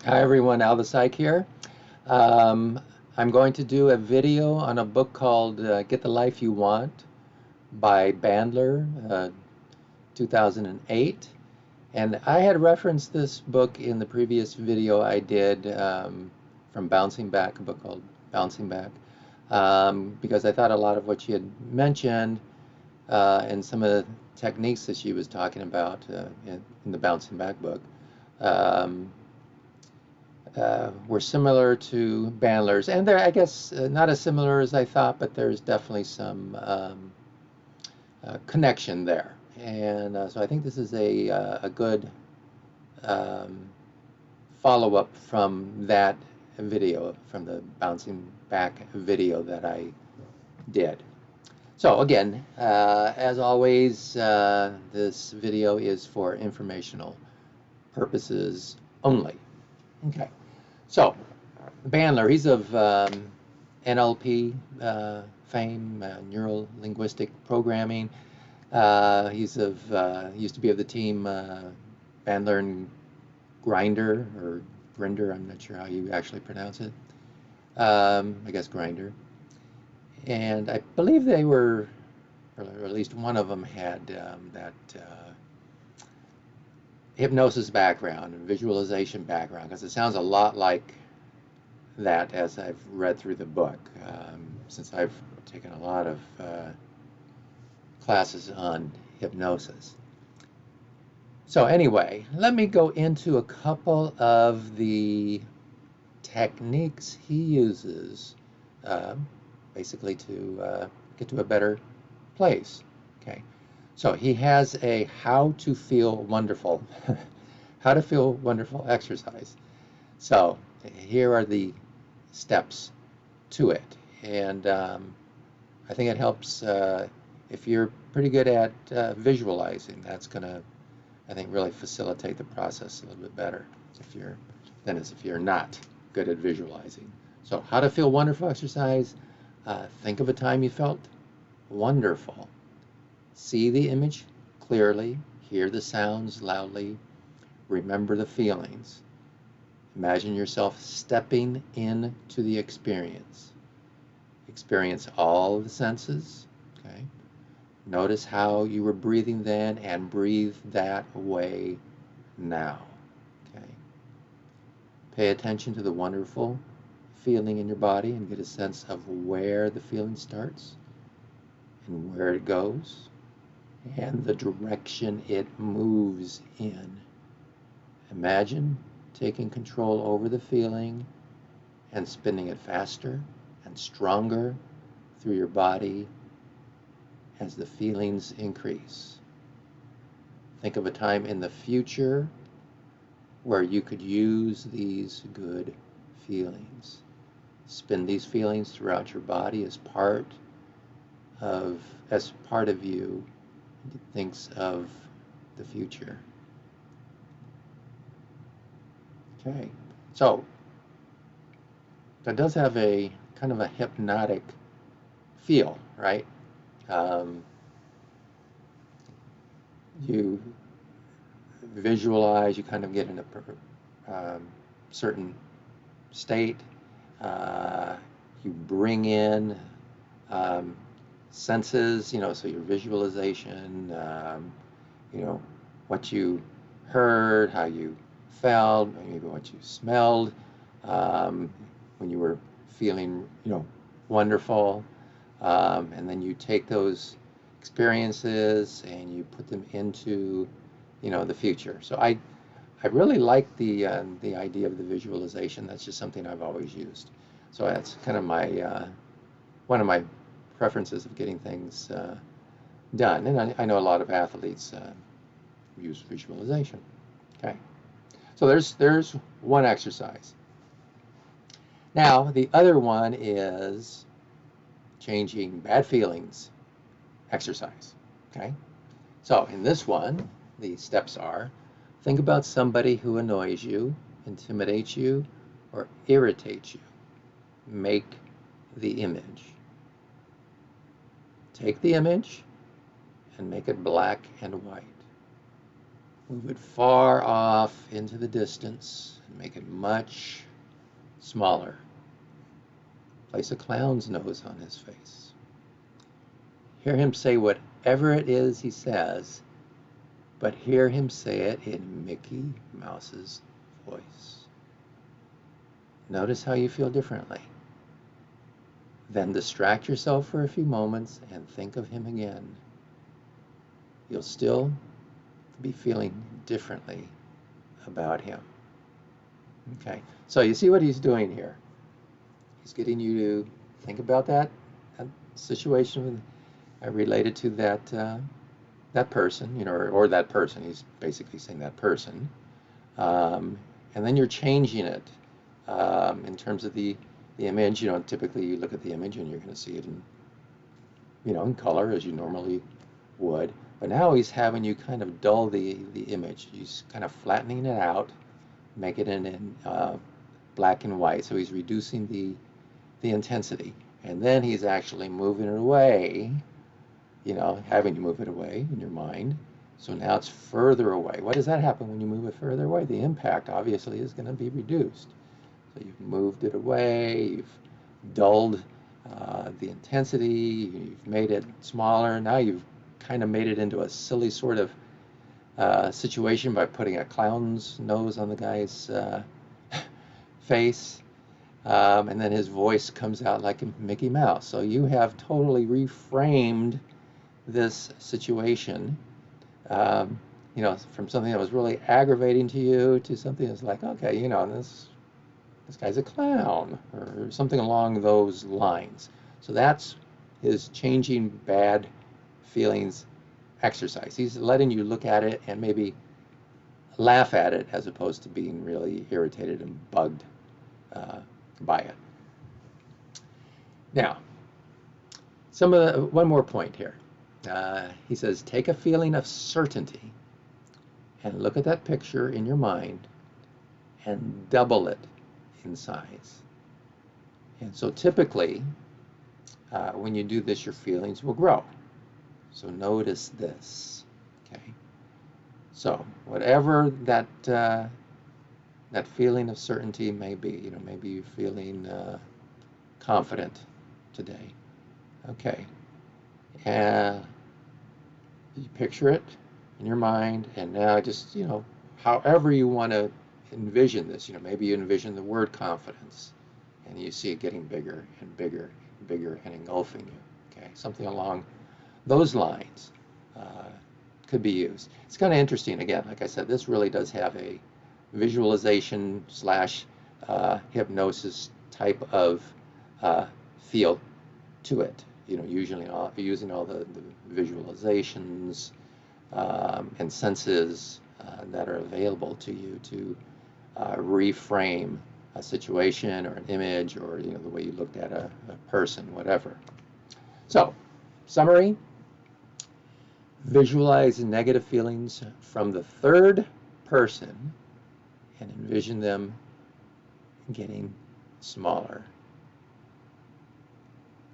Hi everyone, Al the Psych here. Um, I'm going to do a video on a book called Get the Life You Want by Bandler, 2008. And I had referenced this book in the previous video I did from Bouncing Back, a book called Bouncing Back, because I thought a lot of what she had mentioned and some of the techniques that she was talking about in the Bouncing Back book. Um, were similar to Bandler's, and they're, I guess, not as similar as I thought, but there's definitely some connection there. And so I think this is a good um, follow-up from that video, from the Bouncing Back video that I did. So again, as always, this video is for informational purposes only. Okay. So, Bandler, he's of NLP fame, neuro-linguistic programming. He's of used to be of the team Bandler and Grinder or Grinder. I'm not sure how you actually pronounce it. I guess Grinder. And I believe they were, or at least one of them had that hypnosis background and visualization background, because it sounds a lot like that as I've read through the book, since I've taken a lot of classes on hypnosis. So anyway, let me go into a couple of the techniques he uses basically to get to a better place. Okay, so he has a how to feel wonderful, how to feel wonderful exercise. So here are the steps to it. And I think it helps if you're pretty good at visualizing. That's going to, I think, really facilitate the process a little bit better if you're than as if you're not good at visualizing. So how to feel wonderful exercise. Think of a time you felt wonderful. See the image clearly. Hear the sounds loudly. Remember the feelings. Imagine yourself stepping into the experience. Experience all of the senses. Okay. Notice how you were breathing then and breathe that way now. Okay. Pay attention to the wonderful feeling in your body and get a sense of where the feeling starts and where it goes and the direction it moves in. Imagine taking control over the feeling and spinning it faster and stronger through your body as the feelings increase. Think of a time in the future where you could use these good feelings. Spin these feelings throughout your body as part of you thinks of the future. Okay, so that does have a kind of a hypnotic feel, right? Um, you visualize, you kind of get in a certain state. You bring in senses, so your visualization, what you heard, how you felt, maybe what you smelled, when you were feeling, wonderful. And then you take those experiences and you put them into, the future. So I really like the idea of the visualization. That's just something I've always used. So that's kind of my one of my preferences of getting things done. And I know a lot of athletes use visualization. Okay, so there's one exercise. Now the other one is changing bad feelings exercise. Okay, so in this one, the steps are: think about somebody who annoys you, intimidates you, or irritates you. Make the image. Take the image and make it black and white. Move it far off into the distance. Make it much smaller. Place a clown's nose on his face. Hear him say whatever it is he says, but hear him say it in Mickey Mouse's voice. Notice how you feel differently. Then distract yourself for a few moments and think of him again. You'll still be feeling differently about him. Okay, so you see what he's doing here. He's getting you to think about that situation related to that person, you know, or that person. He's basically saying that person, and then you're changing it in terms of the image. You know, typically you look at the image and you're going to see it in, you know, in color as you normally would. But now he's having you kind of dull the image. He's kind of flattening it out, make it in black and white. So he's reducing the intensity, and then he's actually moving it away, you know, having you move it away in your mind. So now it's further away. Why does that happen when you move it further away? The impact obviously is going to be reduced. So you've moved it away, you've dulled the intensity, you've made it smaller. Now you've kind of made it into a silly sort of situation by putting a clown's nose on the guy's face. And then his voice comes out like a Mickey Mouse. So you have totally reframed this situation, you know, from something that was really aggravating to you to something that's like, okay, you know, this guy's a clown, or something along those lines. So that's his changing bad feelings exercise. He's letting you look at it and maybe laugh at it as opposed to being really irritated and bugged by it. Now, one more point here. He says, take a feeling of certainty and look at that picture in your mind and double it in size. And so typically, when you do this, your feelings will grow. So notice this, okay? So whatever that feeling of certainty may be, you know, maybe you're feeling confident today, okay? And you picture it in your mind, and now just, you know, however you want to envision this, you know, maybe you envision the word confidence, and you see it getting bigger and bigger and bigger and engulfing you, okay? Something along those lines could be used. It's kind of interesting. Again, like I said, this really does have a visualization slash hypnosis type of feel to it. You know, usually using all the visualizations and senses that are available to you to reframe a situation or an image, or, you know, the way you looked at a person, whatever. So, summary: visualize negative feelings from the third person and envision them getting smaller.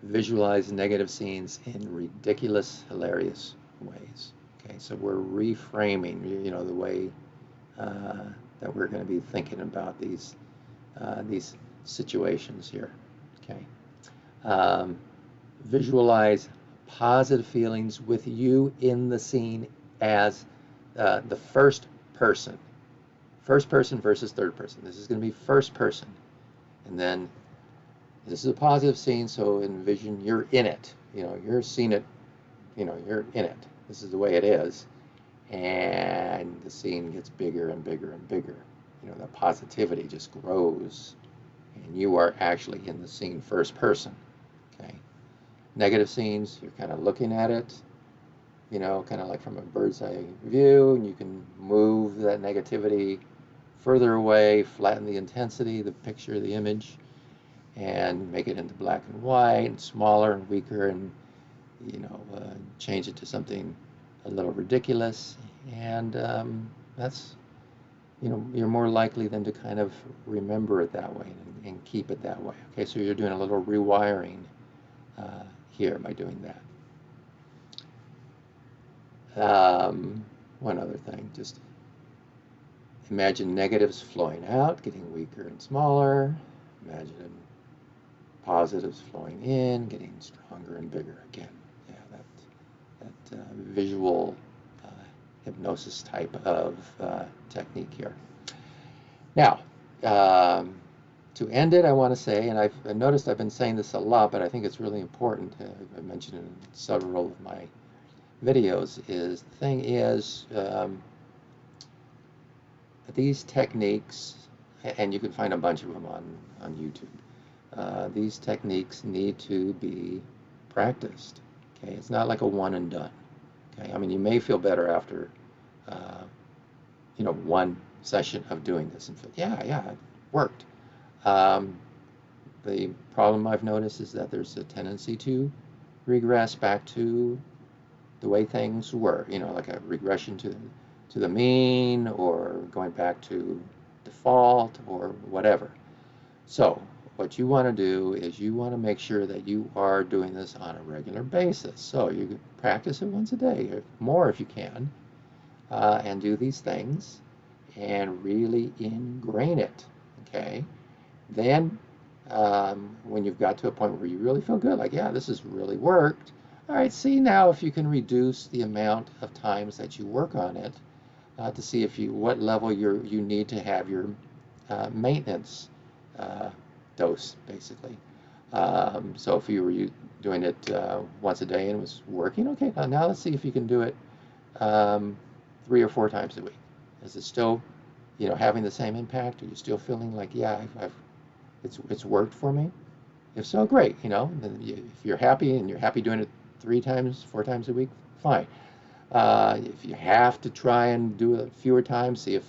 Visualize negative scenes in ridiculous, hilarious ways. Okay, so we're reframing, you know, the way that we're going to be thinking about these situations here. Okay, visualize positive feelings with you in the scene as the first person. First person versus third person. This is going to be first person. And then this is a positive scene, so envision you're in it. You know, you're seeing it, you know, you're in it. This is the way it is. And the scene gets bigger and bigger and bigger. You know, the positivity just grows. And you are actually in the scene first person. Okay. Negative scenes, you're kind of looking at it, you know, kind of like from a bird's eye view, and you can move that negativity further away, flatten the intensity, the picture, the image, and make it into black and white, and smaller and weaker, and, you know, change it to something a little ridiculous. And that's, you know, you're more likely than to kind of remember it that way and keep it that way. Okay, so you're doing a little rewiring here by doing that. One other thing, just Imagine negatives flowing out, getting weaker and smaller. Imagine positives flowing in, getting stronger and bigger again. Yeah, that visual hypnosis type of technique here. Now, to end it, I want to say, and I've noticed I've been saying this a lot, but I think it's really important. I mentioned it in several of my videos. The thing is, these techniques, and you can find a bunch of them on YouTube. These techniques need to be practiced. Okay, it's not like a one and done. Okay, I mean, you may feel better after one session of doing this and feel, yeah, it worked. The problem I've noticed is that there's a tendency to regress back to the way things were, like a regression to the mean, or going back to default, or whatever. So what you want to do is you want to make sure that you are doing this on a regular basis. So you can practice it once a day, or more if you can, and do these things and really ingrain it. Okay, then when you've got to a point where you really feel good, like, yeah, this has really worked, all right, see now if you can reduce the amount of times that you work on it, to see what level you need to have your maintenance dose, basically. So if you were doing it once a day and it was working, okay, now let's see if you can do it 3 or 4 times a week. Is it still, having the same impact? Are you still feeling like, yeah, it's worked for me? If so, great. Then if you're happy and you're happy doing it 3 times, 4 times a week, fine. If you have to try and do it fewer times, see if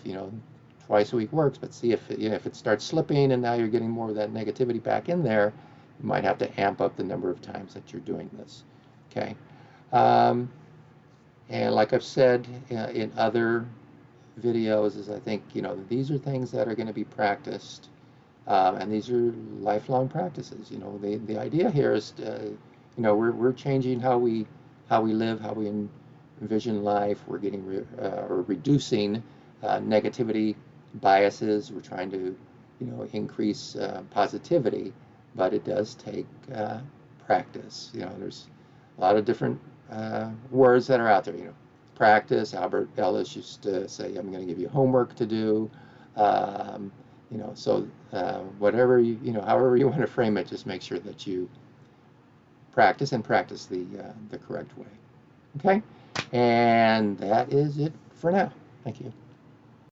twice a week works, but see if it starts slipping and now you're getting more of that negativity back in there, you might have to amp up the number of times that you're doing this. Okay, and like I've said in other videos, is I think these are things that are going to be practiced, and these are lifelong practices. The idea here is we're changing how we live, how we envision life. We're getting or reducing negativity biases. We're trying to increase positivity, but it does take practice. There's a lot of different words that are out there. Practice. Albert Ellis used to say, I'm going to give you homework to do. So whatever however you want to frame it, just make sure that you practice the correct way. Okay, and that is it for now. Thank you.